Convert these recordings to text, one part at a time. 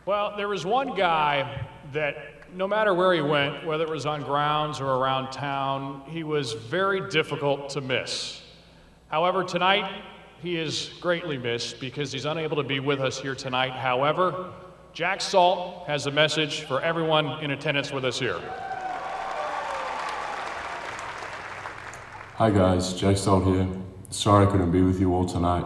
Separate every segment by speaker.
Speaker 1: Well, there was one guy that no matter where he went, whether it was on grounds or around town, he was very difficult to miss. However, tonight, he is greatly missed because he's unable to be with us here tonight. However, Jack Salt has a message for everyone in attendance with us here.
Speaker 2: Hi guys, Jack Salt here. Sorry I couldn't be with you all tonight.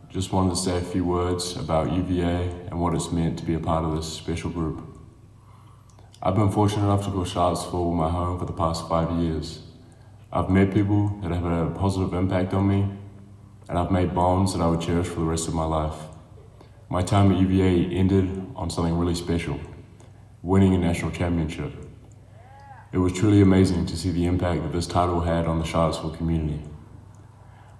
Speaker 2: Just wanted to say a few words about UVA and what it's meant to be a part of this special group. I've been fortunate enough to call Charlottesville my home for the past 5 years. I've met people that have had a positive impact on me, and I've made bonds that I would cherish for the rest of my life. My time at UVA ended on something really special, winning a national championship. It was truly amazing to see the impact that this title had on the Charlottesville community.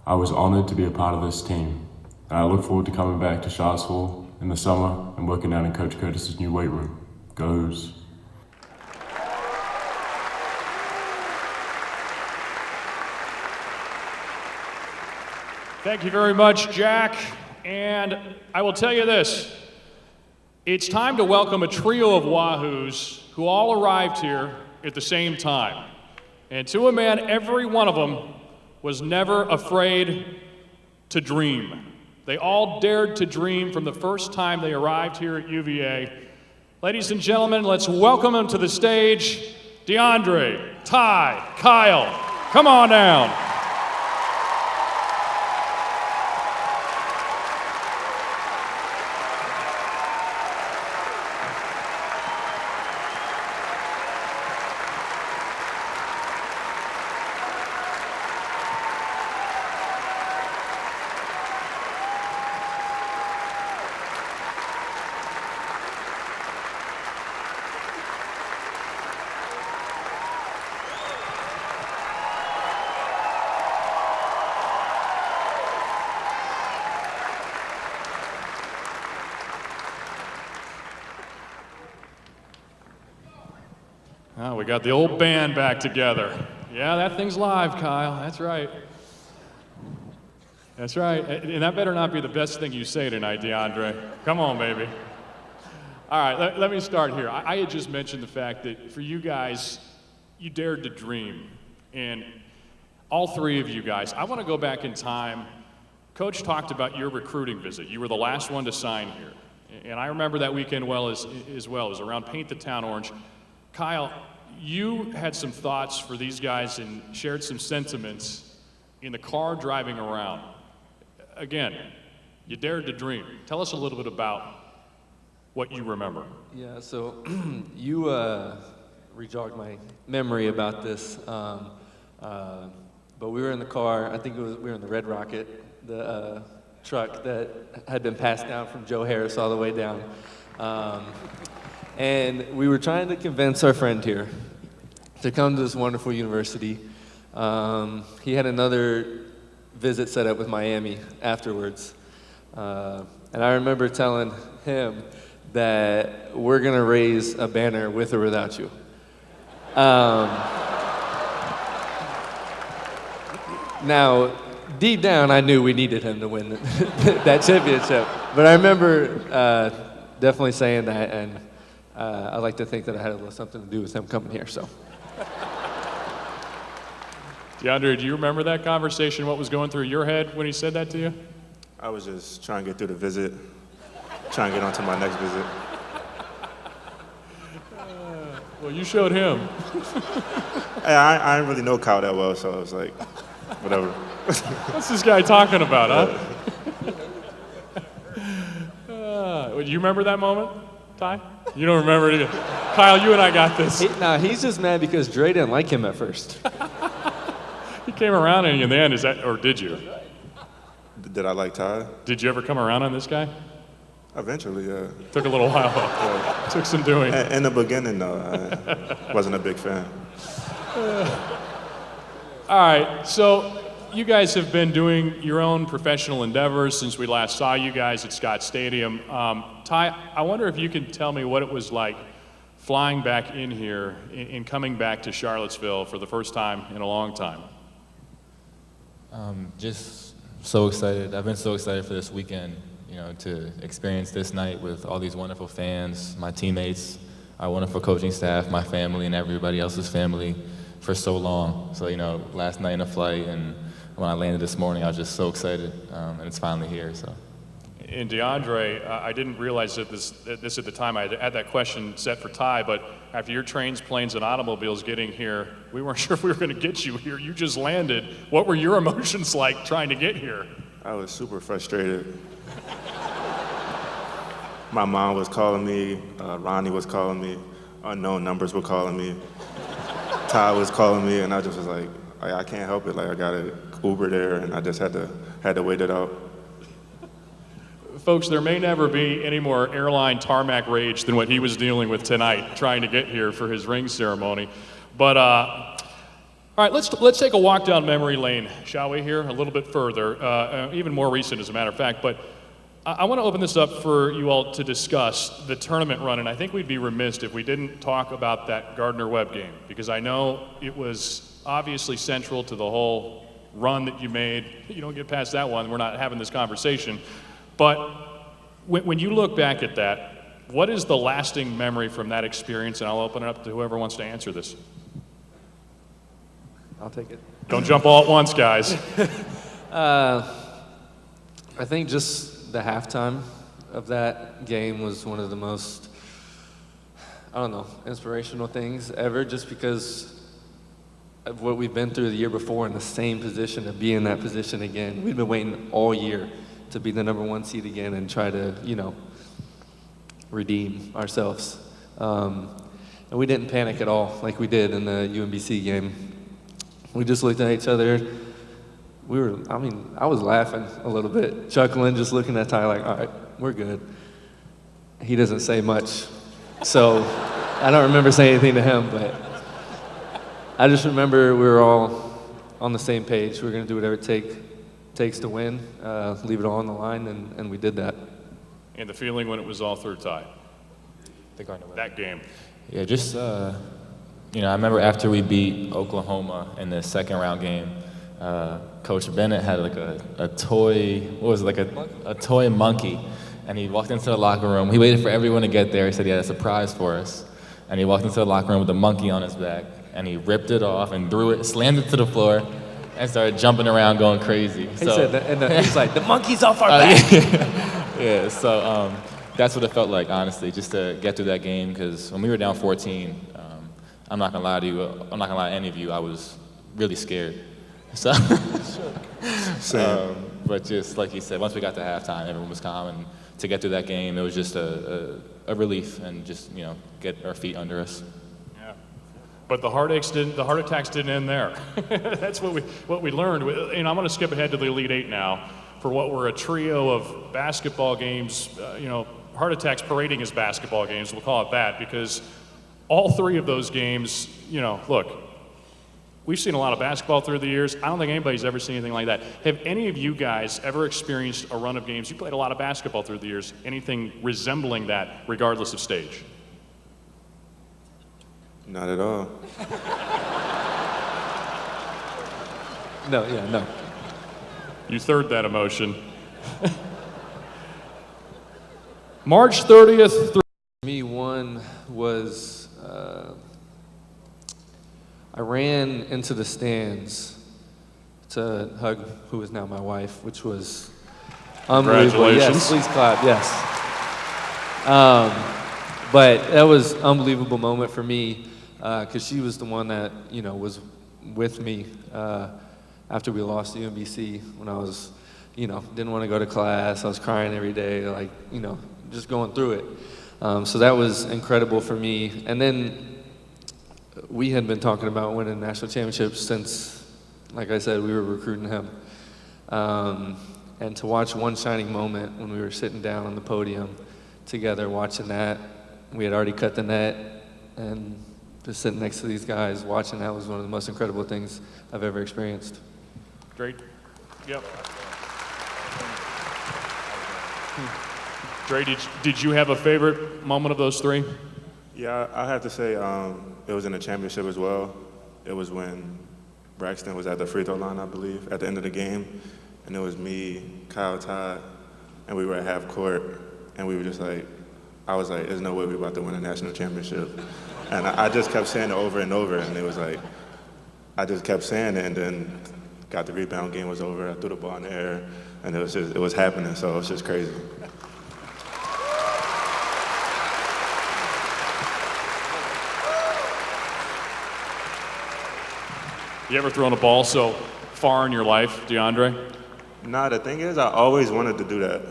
Speaker 2: I was honored to be a part of this team, and I look forward to coming back to Charlottesville in the summer and working out in Coach Curtis's new weight room. Goes.
Speaker 1: Thank you very much, Jack. And I will tell you this, it's time to welcome a trio of Wahoos who all arrived here at the same time. And to a man, every one of them was never afraid to dream. They all dared to dream from the first time they arrived here at UVA. Ladies and gentlemen, let's welcome them to the stage. DeAndre, Ty, Kyle, come on down. Oh, we got the old band back together. Yeah, that thing's live, Kyle. That's right. That's right. And that better not be the best thing you say tonight, DeAndre. Come on, baby. All right, let me start here. I had just mentioned the fact that for you guys, you dared to dream. And all three of you guys, I want to go back in time. Coach talked about your recruiting visit. You were the last one to sign here. And I remember that weekend well as well. It was around Paint the Town Orange. Kyle, you had some thoughts for these guys and shared some sentiments in the car driving around. Again, you dared to dream. Tell us a little bit about what you remember.
Speaker 3: Yeah, so you rejogged my memory about this. But we were in the car, I think we were in the Red Rocket, the truck that had been passed down from Joe Harris all the way down. And we were trying to convince our friend here to come to this wonderful university. He had another visit set up with Miami afterwards. And I remember telling him that we're going to raise a banner with or without you. Now, deep down, I knew we needed him to win that championship. But I remember definitely saying that, and I like to think that I had a little something to do with him coming here, so.
Speaker 1: DeAndre, do you remember that conversation? What was going through your head when he said that to you?
Speaker 4: I was just trying to get through the visit, trying to get on to my next visit.
Speaker 1: Well, you showed him.
Speaker 4: Hey, I didn't really know Kyle that well, so I was like, whatever.
Speaker 1: What's this guy talking about, huh? Do you remember that moment, Ty? You don't remember it either. Kyle, you and I got this.
Speaker 3: He's just mad because Dre didn't like him at first.
Speaker 1: He came around on you in the end, or did you?
Speaker 4: Did I like Ty?
Speaker 1: Did you ever come around on this guy?
Speaker 4: Eventually, yeah.
Speaker 1: Took a little while. Yeah. Took some doing.
Speaker 4: In the beginning, though, I wasn't a big fan.
Speaker 1: All right, so you guys have been doing your own professional endeavors since we last saw you guys at Scott Stadium. Ty, I wonder if you can tell me what it was like flying back in here and coming back to Charlottesville for the first time in a long time.
Speaker 5: Just so excited. I've been so excited for this weekend. to experience this night with all these wonderful fans, my teammates, our wonderful coaching staff, my family, and everybody else's family for so long. So, last night in the flight and when I landed this morning, I was just so excited, and it's finally here. So.
Speaker 1: And DeAndre, I didn't realize that this at the time. I had that question set for Ty, but after your trains, planes, and automobiles getting here, we weren't sure if we were going to get you here. You just landed. What were your emotions like trying to get here?
Speaker 4: I was super frustrated. My mom was calling me, Ronnie was calling me, unknown numbers were calling me, Ty was calling me, and I just was like, I can't help it. Like, I got an Uber there, and I just had to wait it out.
Speaker 1: Folks, there may never be any more airline tarmac rage than what he was dealing with tonight, trying to get here for his ring ceremony. But all right, let's take a walk down memory lane, shall we? Here a little bit further, even more recent, as a matter of fact. But I want to open this up for you all to discuss the tournament run, and I think we'd be remiss if we didn't talk about that Gardner-Webb game, because I know it was obviously central to the whole run that you made. You don't get past that one, we're not having this conversation. But when you look back at that, what is the lasting memory from that experience? And I'll open it up to whoever wants to answer this.
Speaker 3: I'll take it.
Speaker 1: Don't jump all at once, guys.
Speaker 3: I think just the halftime of that game was one of the most, inspirational things ever, just because of what we've been through the year before in the same position, to be in that position again. We've been waiting all year to be the #1 seed again and try to, redeem ourselves. And we didn't panic at all like we did in the UMBC game. We just looked at each other. I was laughing a little bit, chuckling, just looking at Ty like, all right, we're good. He doesn't say much, so I don't remember saying anything to him, but I just remember we were all on the same page. We were going to do whatever it takes to win, leave it all on the line, and we did that.
Speaker 1: And the feeling when it was all through, Ty? That game.
Speaker 5: Yeah, just, I remember after we beat Oklahoma in the second round game, Coach Bennett had like a toy, a toy monkey, and he walked into the locker room. He waited for everyone to get there. He said he had a surprise for us. And he walked into the locker room with a monkey on his back, and he ripped it off and threw it, slammed it to the floor, and started jumping around going crazy.
Speaker 3: He said that, and he's like, the monkey's off our back.
Speaker 5: Yeah, so that's what it felt like, honestly, just to get through that game, because when we were down 14, I'm not gonna lie to you, I'm not gonna lie to any of you, I was really scared. So, but just like you said, once we got to halftime, everyone was calm, and to get through that game, it was just a relief, and just get our feet under us.
Speaker 1: Yeah, but the heart attacks didn't end there. That's what we learned. And I'm going to skip ahead to the Elite Eight now for what were a trio of basketball games. Heart attacks parading as basketball games. We'll call it that, because all three of those games. Look. We've seen a lot of basketball through the years. I don't think anybody's ever seen anything like that. Have any of you guys ever experienced a run of games? You played a lot of basketball through the years. Anything resembling that, regardless of stage?
Speaker 4: Not at all.
Speaker 3: No.
Speaker 1: You third that emotion. March 30th.
Speaker 3: Me, one was I ran into the stands to hug who is now my wife, which was unbelievable.
Speaker 1: Congratulations.
Speaker 3: Yes, please clap, yes. But that was an unbelievable moment for me, because she was the one that, was with me after we lost to UMBC when I was, didn't want to go to class. I was crying every day, like, just going through it. So that was incredible for me. And then we had been talking about winning national championships since, like I said, we were recruiting him. And to watch one shining moment when we were sitting down on the podium together watching that, we had already cut the net, and just sitting next to these guys watching that was one of the most incredible things I've ever experienced.
Speaker 1: Great. Yep. Dre, did you have a favorite moment of those three?
Speaker 4: Yeah, I have to say it was in the championship as well. It was when Braxton was at the free throw line, I believe, at the end of the game. And it was me, Kyle Todd, and we were at half court, and we were just like, I was like, there's no way we're about to win a national championship. And I just kept saying it over and over, and it was like, I just kept saying it, and then got the rebound, game was over, I threw the ball in the air, and it was happening, so it was just crazy.
Speaker 1: You ever thrown a ball so far in your life, DeAndre?
Speaker 4: Nah, the thing is, I always wanted to do that.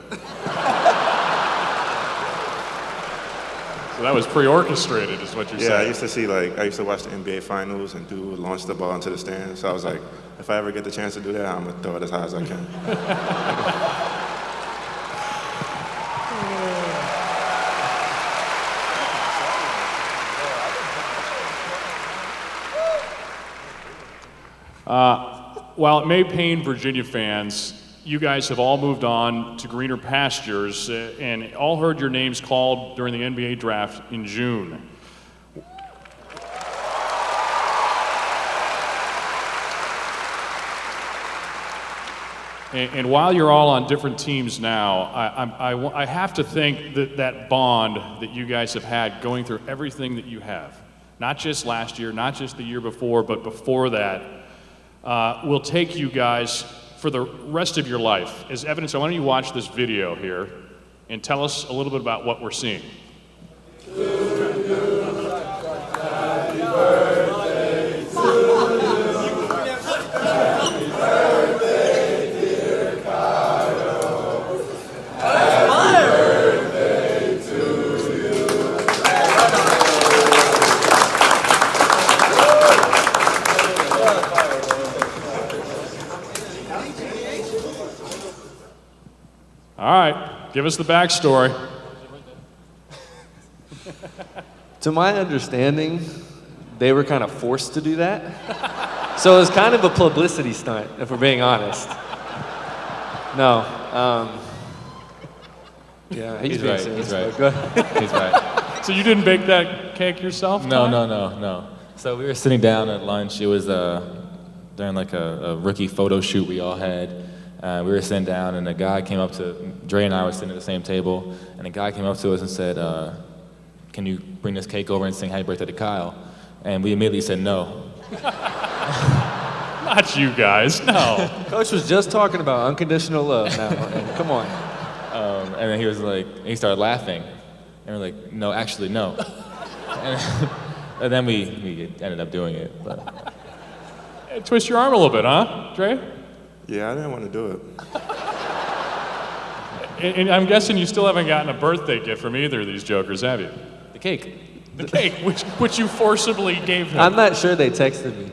Speaker 1: So that was pre-orchestrated, is what you're
Speaker 4: Yeah,
Speaker 1: saying.
Speaker 4: I used to watch the NBA finals, and dude would launch the ball into the stands, so I was like, if I ever get the chance to do that, I'm gonna throw it as high as I can.
Speaker 1: While it may pain Virginia fans, you guys have all moved on to greener pastures and all heard your names called during the NBA draft in June. And while you're all on different teams now, I have to think that that bond that you guys have had going through everything that you have, not just last year, not just the year before, but before that, will take you guys for the rest of your life. As evidence, I want you to watch this video here and tell us a little bit about what we're seeing. All right, give us the backstory.
Speaker 3: To my understanding, they were kind of forced to do that. So it was kind of a publicity stunt, if we're being honest. No. Yeah, he's being
Speaker 5: right,
Speaker 3: serious,
Speaker 5: he's right.
Speaker 3: but go ahead.
Speaker 5: He's right.
Speaker 1: So you didn't bake that cake yourself?
Speaker 5: No,
Speaker 1: Ty?
Speaker 5: no. So we were sitting down at lunch. It was during like a rookie photo shoot we all had. We were sitting down, and a guy came up to Dre and I were sitting at the same table, and a guy came up to us and said, "Can you bring this cake over and sing Happy Birthday to Kyle?" And we immediately said no.
Speaker 1: Not you guys, no.
Speaker 3: Coach was just talking about unconditional love now, and come on.
Speaker 5: And then he was like, he started laughing, and we're like, "No, actually, no." And then we ended up doing it. But.
Speaker 1: Hey, twist your arm a little bit, huh, Dre?
Speaker 4: Yeah, I didn't want to do it.
Speaker 1: And I'm guessing you still haven't gotten a birthday gift from either of these jokers, have you?
Speaker 3: The cake.
Speaker 1: The cake, which you forcibly gave him.
Speaker 3: I'm not sure they texted me.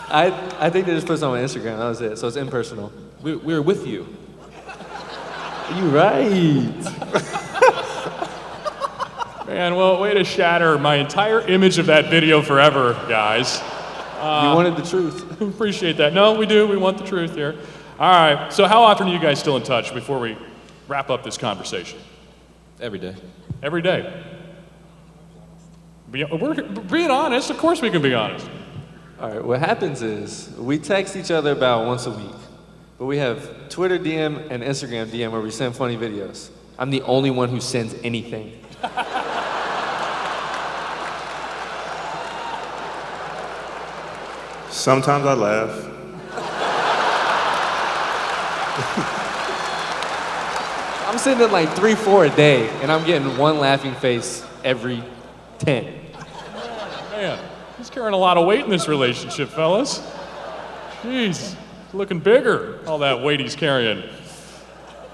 Speaker 3: I think they just put something on Instagram. That was it. So it's impersonal.
Speaker 5: We were with you.
Speaker 3: You right.
Speaker 1: Man, well, way to shatter my entire image of that video forever, guys.
Speaker 3: You wanted the truth.
Speaker 1: Appreciate that. No, we do. We want the truth here. All right. So how often are you guys still in touch before we wrap up this conversation?
Speaker 5: Every day.
Speaker 1: Every day. We're being honest. Of course we can be honest.
Speaker 3: All right, what happens is we text each other about once a week, but we have Twitter DM and Instagram DM where we send funny videos. I'm the only one who sends anything.
Speaker 4: Sometimes I laugh.
Speaker 3: I'm sending like 3, 4 a day, and I'm getting one laughing face every 10.
Speaker 1: Man, he's carrying a lot of weight in this relationship, fellas. Jeez, looking bigger, all that weight he's carrying.